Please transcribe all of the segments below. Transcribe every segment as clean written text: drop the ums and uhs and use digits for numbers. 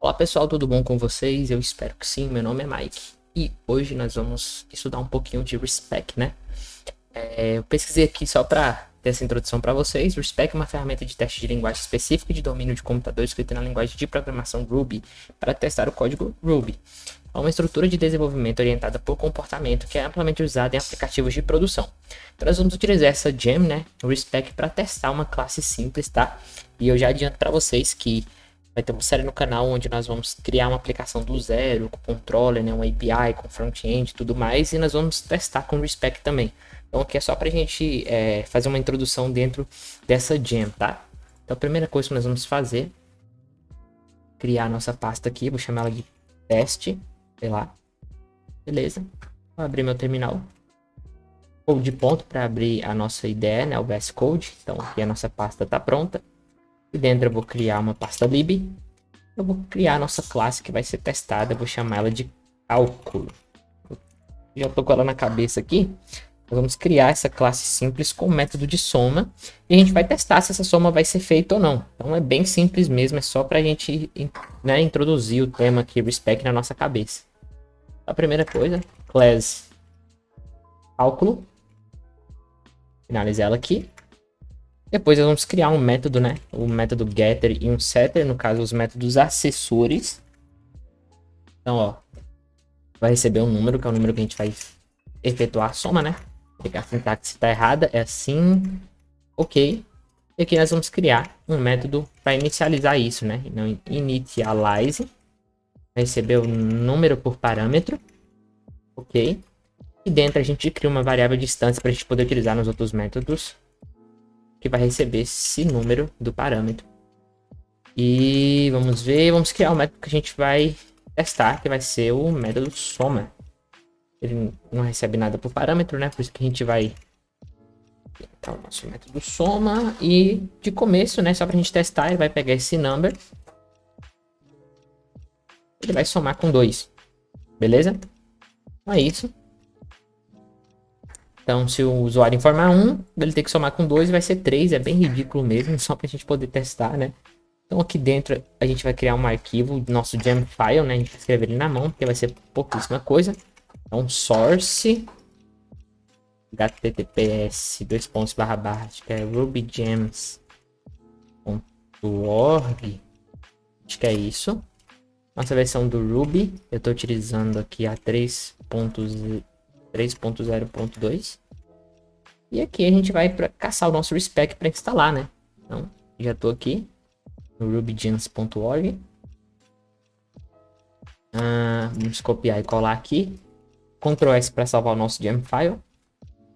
Olá pessoal, tudo bom com vocês? Eu espero que sim, meu nome é Mike e hoje nós vamos estudar um pouquinho de Respec, né? Eu pesquisei aqui só para ter essa introdução para vocês. Respec é uma ferramenta de teste de linguagem específica de domínio de computador escrita na linguagem de programação Ruby para testar o código Ruby. É uma estrutura de desenvolvimento orientada por comportamento que é amplamente usada em aplicativos de produção. Então nós vamos utilizar essa gem, né, o Respec, para testar uma classe simples, tá? E eu já adianto para vocês que vai ter uma série no canal onde nós vamos criar uma aplicação do zero, com controller, né, um API, com front-end e tudo mais, e nós vamos testar com Respec também. Então aqui é só para a gente fazer uma introdução dentro dessa gem, tá? Então a primeira coisa que nós vamos fazer, criar a nossa pasta aqui, vou chamar ela de teste, sei lá, beleza. Vou abrir meu terminal, code ponto para abrir a nossa IDE, né, o VS Code. Então aqui a nossa pasta está pronta. E dentro eu vou criar uma pasta lib. Eu vou criar a nossa classe que vai ser testada. Eu vou chamar ela de cálculo. Já tô com ela na cabeça aqui. Nós vamos criar essa classe simples com o método de soma. E a gente vai testar se essa soma vai ser feita ou não. Então é bem simples mesmo. É só para a gente, né, introduzir o tema aqui, Respec, na nossa cabeça. A primeira coisa, class cálculo. Finalizar ela aqui. Depois nós vamos criar um método, né? O método getter e um setter, no caso os métodos acessores. Então, ó, vai receber um número, que é o número que a gente vai efetuar a soma, né? Porque a sintaxe está errada, é assim, ok. E aqui nós vamos criar um método para inicializar isso, né? Então, initialize, vai receber o número por parâmetro, ok. E dentro a gente cria uma variável distância para a gente poder utilizar nos outros métodos, que vai receber esse número do parâmetro. E vamos ver, vamos criar um método que a gente vai testar, que vai ser o método soma. Ele não recebe nada por parâmetro, né? Por isso que a gente vai criar o nosso método soma. E de começo, né, só pra gente testar, ele vai pegar esse number. Ele vai somar com 2. Beleza? Então é isso. Então, se o usuário informar 1, ele tem que somar com 2 e vai ser 3. É bem ridículo mesmo, só pra gente poder testar, né? Então aqui dentro a gente vai criar um arquivo, nosso gem file, né? A gente vai escrever ele na mão, porque vai ser pouquíssima coisa. Então source https acho que é rubygems.org. Acho que é isso. Nossa versão do Ruby, eu estou utilizando aqui a 3.0.2. E aqui a gente vai caçar o nosso Respec para instalar, né? Então, já estou aqui no rubygems.org. Vamos copiar e colar aqui. Ctrl S para salvar o nosso gem file.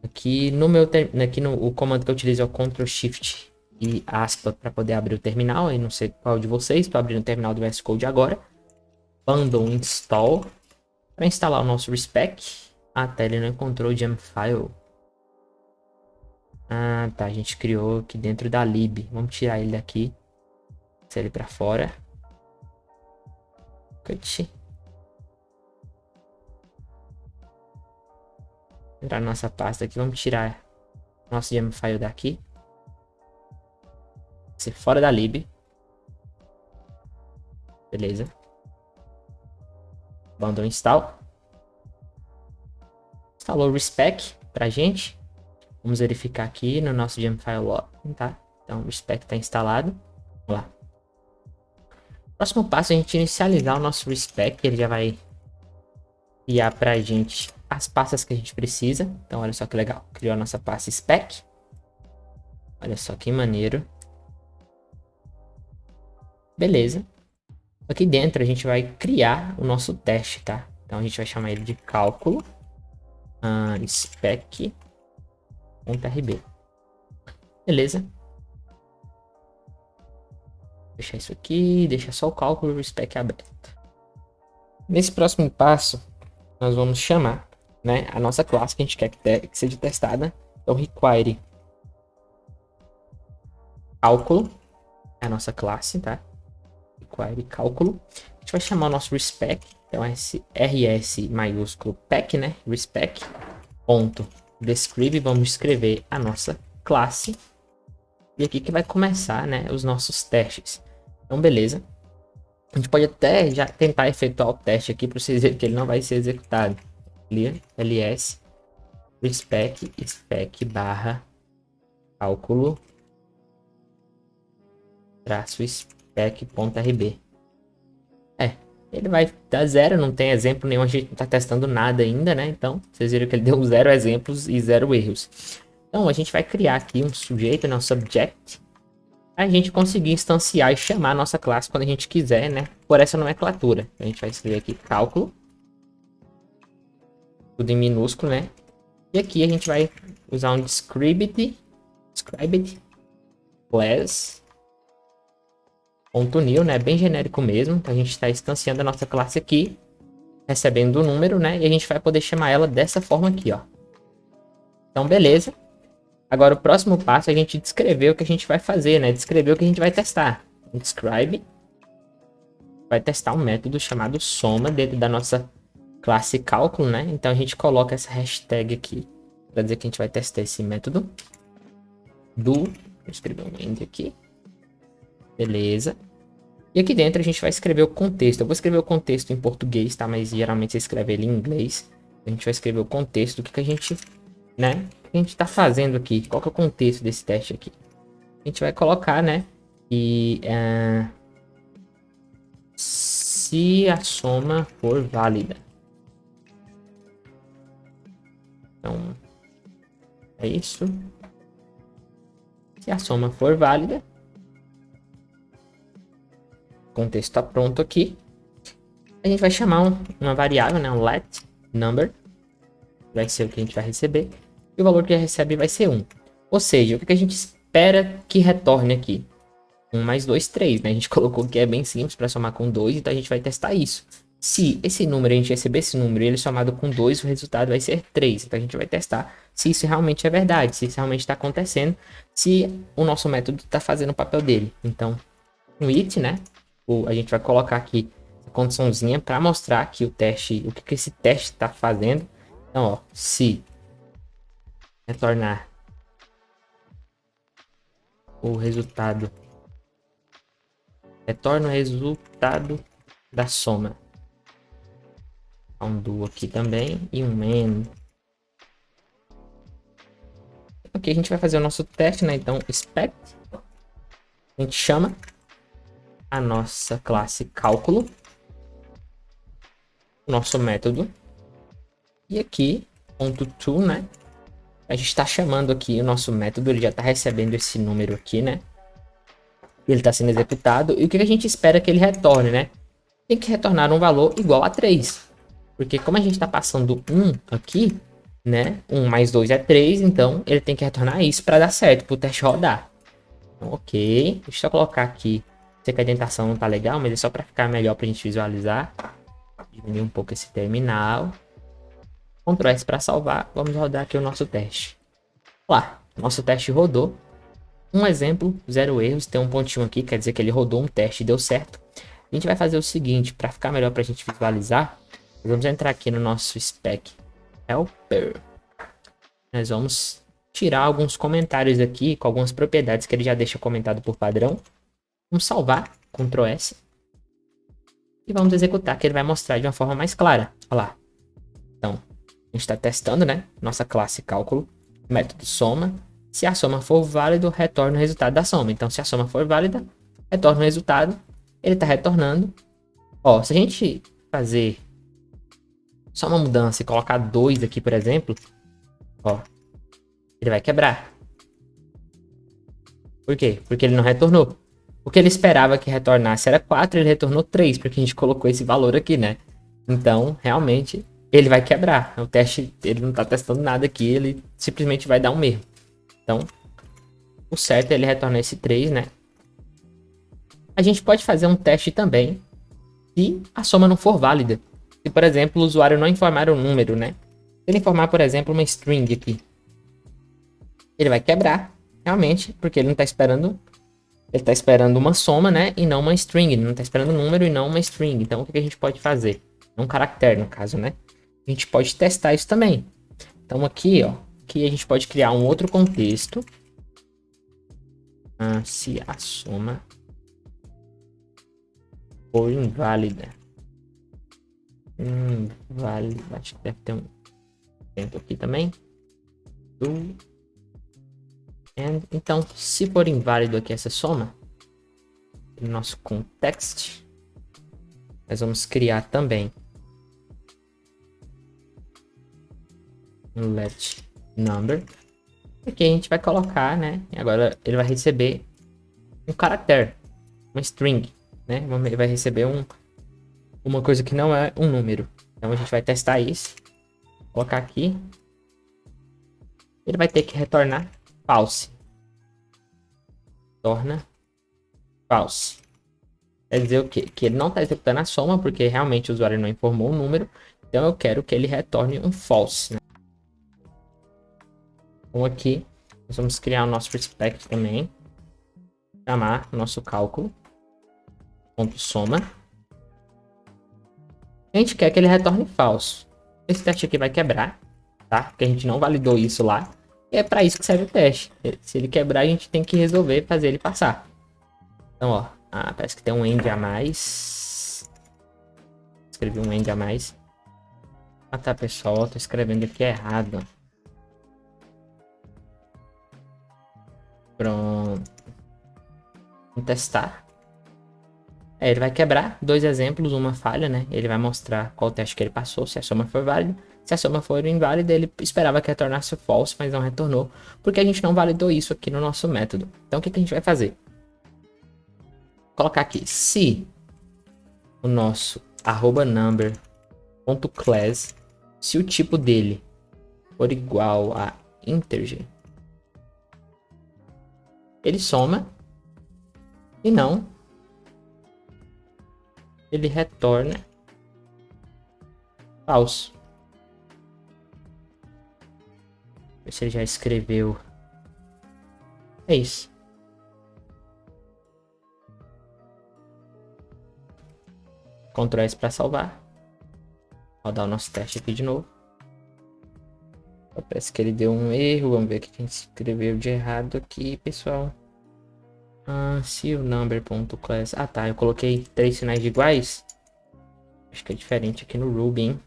Aqui no o comando que eu utilizo é o Ctrl Shift e aspa para poder abrir o terminal. Eu não sei qual de vocês, estou abrindo o terminal do VS Code agora. Bundle install para instalar o nosso Respec. Tá, ele não encontrou o gem file. Tá, a gente criou aqui dentro da lib. Vamos tirar ele daqui. Deixar ele para fora. Cut. Entrar na nossa pasta aqui, vamos tirar nosso gem file daqui. Ser fora da lib. Beleza. Bundle install. Instalou o Respec pra gente. Vamos verificar aqui no nosso gem file login, tá? Então o Respec está instalado. Vamos lá. Próximo passo é a gente inicializar o nosso Respec. Ele já vai criar pra gente as pastas que a gente precisa. Então olha só que legal. Criou a nossa pasta spec. Olha só que maneiro. Beleza. Aqui dentro a gente vai criar o nosso teste, tá? Então a gente vai chamar ele de cálculo spec.rb. Beleza. Deixar isso aqui, deixa só o cálculo spec aberto. Nesse próximo passo, nós vamos chamar, né, a nossa classe que a gente quer que seja testada. Então require cálculo é a nossa classe, tá? Require cálculo. A gente vai chamar o nosso respec. Então esse rs maiúsculo pack, né? Respec ponto describe. Vamos escrever a nossa classe. E aqui que vai começar, né, os nossos testes. Então beleza. A gente pode até já tentar efetuar o teste aqui para vocês verem que ele não vai ser executado. Clear ls spec barra cálculo traço spec.rb. Ele vai dar zero, não tem exemplo nenhum, a gente não tá testando nada ainda, né? Então, vocês viram que ele deu 0 exemplos e 0 erros. Então, a gente vai criar aqui um sujeito, né? Um subject, a gente conseguir instanciar e chamar a nossa classe quando a gente quiser, né? Por essa nomenclatura. A gente vai escrever aqui cálculo, tudo em minúsculo, né? E aqui a gente vai usar um described class .new, né? Bem genérico mesmo. Então a gente está instanciando a nossa classe aqui, recebendo o número, né? E a gente vai poder chamar ela dessa forma aqui, ó. Então, beleza. Agora o próximo passo é a gente descrever o que a gente vai fazer, né? Descrever o que a gente vai testar. Describe vai testar um método chamado soma dentro da nossa classe cálculo, né? Então a gente coloca essa hashtag aqui para dizer que a gente vai testar esse método vou escrever um end aqui. Beleza. E aqui dentro a gente vai escrever o contexto. Eu vou escrever o contexto em português, tá? Mas geralmente você escreve ele em inglês. A gente vai escrever o contexto do que a gente, né? O que a gente tá fazendo aqui. Qual que é o contexto desse teste aqui? A gente vai colocar, né? E se a soma for válida. Então, é isso. Se a soma for válida. O contexto está pronto aqui. A gente vai chamar uma variável, né? Um let number. Vai ser o que a gente vai receber. E o valor que recebe vai ser 1. Ou seja, o que a gente espera que retorne aqui? 1 mais 2, 3, né? A gente colocou que é bem simples para somar com 2, então a gente vai testar isso. Se esse número, a gente receber esse número e ele somado com 2, o resultado vai ser 3. Então a gente vai testar se isso realmente é verdade, se isso realmente está acontecendo, se o nosso método está fazendo o papel dele. Então, no it, né? A gente vai colocar aqui a condiçãozinha para mostrar que o teste, o que esse teste está fazendo. Então, ó, se retornar o resultado, retorna o resultado da soma. Um do aqui também e um end. Aqui a gente vai fazer o nosso teste, né? Então, spec, a gente chama a nossa classe cálculo, nosso método, e aqui ponto .to, né? A gente está chamando aqui o nosso método, ele já está recebendo esse número aqui, né? Ele está sendo executado, e o que a gente espera que ele retorne, né? Tem que retornar um valor igual a 3, porque como a gente está passando 1 aqui, né? 1 mais 2 é 3, então ele tem que retornar isso para dar certo, para o teste rodar. Então, ok, deixa eu só colocar aqui. Sei que a indentação não tá legal, mas é só para ficar melhor para a gente visualizar. Diminuir um pouco esse terminal. Ctrl S para salvar. Vamos rodar aqui o nosso teste. Lá, nosso teste rodou. Um exemplo, 0 erros. Tem um pontinho aqui, quer dizer que ele rodou um teste e deu certo. A gente vai fazer o seguinte, para ficar melhor para a gente visualizar. Vamos entrar aqui no nosso spec helper. Nós vamos tirar alguns comentários aqui com algumas propriedades que ele já deixa comentado por padrão. Vamos salvar, Ctrl S. E vamos executar, que ele vai mostrar de uma forma mais clara. Olha lá. Então, a gente está testando, né? Nossa classe cálculo, método soma. Se a soma for válida, retorna o resultado da soma. Então, se a soma for válida, retorna o resultado. Ele está retornando. Ó, se a gente fazer só uma mudança e colocar 2 aqui, por exemplo, ó, ele vai quebrar. Por quê? Porque ele não retornou. O que ele esperava que retornasse era 4, ele retornou 3, porque a gente colocou esse valor aqui, né? Então, realmente, ele vai quebrar. O teste, ele não está testando nada aqui, ele simplesmente vai dar um erro. Então, o certo é ele retornar esse 3, né? A gente pode fazer um teste também se a soma não for válida. Se, por exemplo, o usuário não informar o número, né? Se ele informar, por exemplo, uma string aqui, ele vai quebrar, realmente, porque ele não está esperando... Ele está esperando uma soma, né? E não uma string. Ele não está esperando um número e não uma string. Então, o que a gente pode fazer? Um caractere, no caso, né? A gente pode testar isso também. Então, aqui, ó. Aqui a gente pode criar um outro contexto. Se a soma for inválida. Inválida. Acho que deve ter um tempo aqui também. Então, se for inválido aqui essa soma, no nosso context, nós vamos criar também um let number. Aqui a gente vai colocar, né? Agora ele vai receber um caractere, uma string, né? Ele vai receber uma coisa que não é um número. Então a gente vai testar isso. Colocar aqui. Ele vai ter que retornar false. Torna false. Quer dizer o quê? Que ele não está executando a soma, porque realmente o usuário não informou o número. Então eu quero que ele retorne um false, né? Então aqui nós vamos criar o nosso respect também. Chamar nosso cálculo. Ponto soma. A gente quer que ele retorne falso. Esse teste aqui vai quebrar, tá? Porque a gente não validou isso lá. E é para isso que serve o teste. Se ele quebrar, a gente tem que resolver fazer ele passar. Então, ó. Parece que tem um end a mais. Escrevi um end a mais. Tá, pessoal. Tô escrevendo aqui errado. Pronto. Vamos testar. Ele vai quebrar 2 exemplos, uma falha, né? Ele vai mostrar qual teste que ele passou, se a soma for válida. Se a soma for inválida, ele esperava que retornasse false, mas não retornou, porque a gente não validou isso aqui no nosso método. Então, o que a gente vai fazer? Colocar aqui, se o nosso @number.class, se o tipo dele for igual a integer, ele soma, e não, ele retorna falso. Ver se ele já escreveu. É isso. Ctrl S para salvar. Rodar o nosso teste aqui de novo. Parece que ele deu um erro. Vamos ver o que a gente escreveu de errado aqui, pessoal. Se o number.class. Tá. Eu coloquei 3 sinais de iguais. Acho que é diferente aqui no Ruby, hein?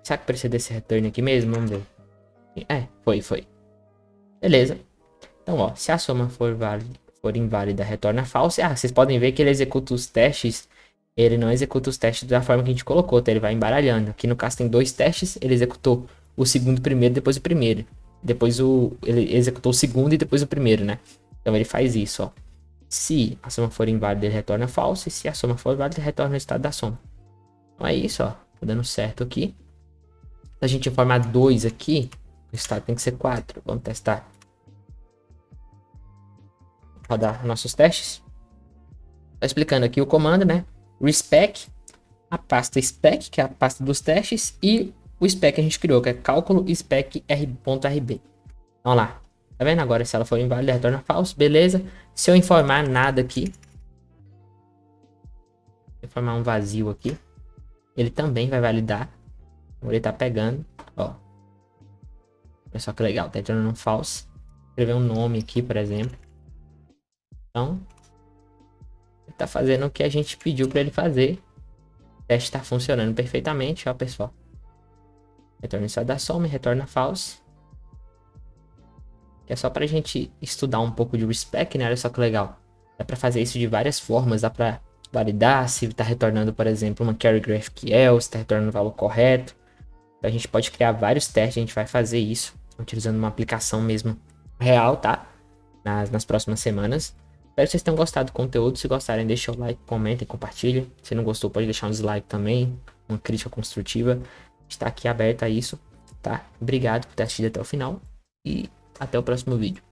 Será que precisa desse return aqui mesmo? Vamos ver. Foi. Beleza. Então, ó. Se a soma for inválida, retorna false. Vocês podem ver que ele executa os testes. Ele não executa os testes da forma que a gente colocou, tá? Ele vai embaralhando. Aqui no caso tem 2 testes. Ele executou o segundo primeiro, depois o primeiro. Ele executou o segundo e depois o primeiro, né? Então ele faz isso, ó. Se a soma for inválida, ele retorna false. E se a soma for válida, ele retorna o estado da soma. Então é isso, ó. Tá dando certo aqui. Se a gente informar 2 aqui, o estado tem que ser 4. Vamos testar. Rodar nossos testes. Tá explicando aqui o comando, né? Respec, a pasta spec, que é a pasta dos testes, e o spec que a gente criou, que é cálculo spec r.rb. Vamos lá. Tá vendo? Agora, se ela for inválida, retorna falso. Beleza. Se eu informar nada aqui, informar um vazio aqui, ele também vai validar. Ele tá pegando, ó. Olha só que legal, tá retornando um false. Escrever um nome aqui, por exemplo. Então, ele tá fazendo o que a gente pediu para ele fazer. O teste tá funcionando perfeitamente, ó, pessoal. Retorna estado da soma, retorna false. Que é só pra gente estudar um pouco de respec, né? Olha só que legal. Dá pra fazer isso de várias formas. Dá pra validar se tá retornando, por exemplo, uma carry GraphQL, se tá retornando o valor correto. Então a gente pode criar vários testes. A gente vai fazer isso utilizando uma aplicação mesmo real, tá? Nas próximas semanas. Espero que vocês tenham gostado do conteúdo. Se gostarem, deixa o like, comentem, compartilhem. Se não gostou, pode deixar um dislike também. Uma crítica construtiva. Está aqui aberto a isso, tá? Obrigado por ter assistido até o final. E até o próximo vídeo.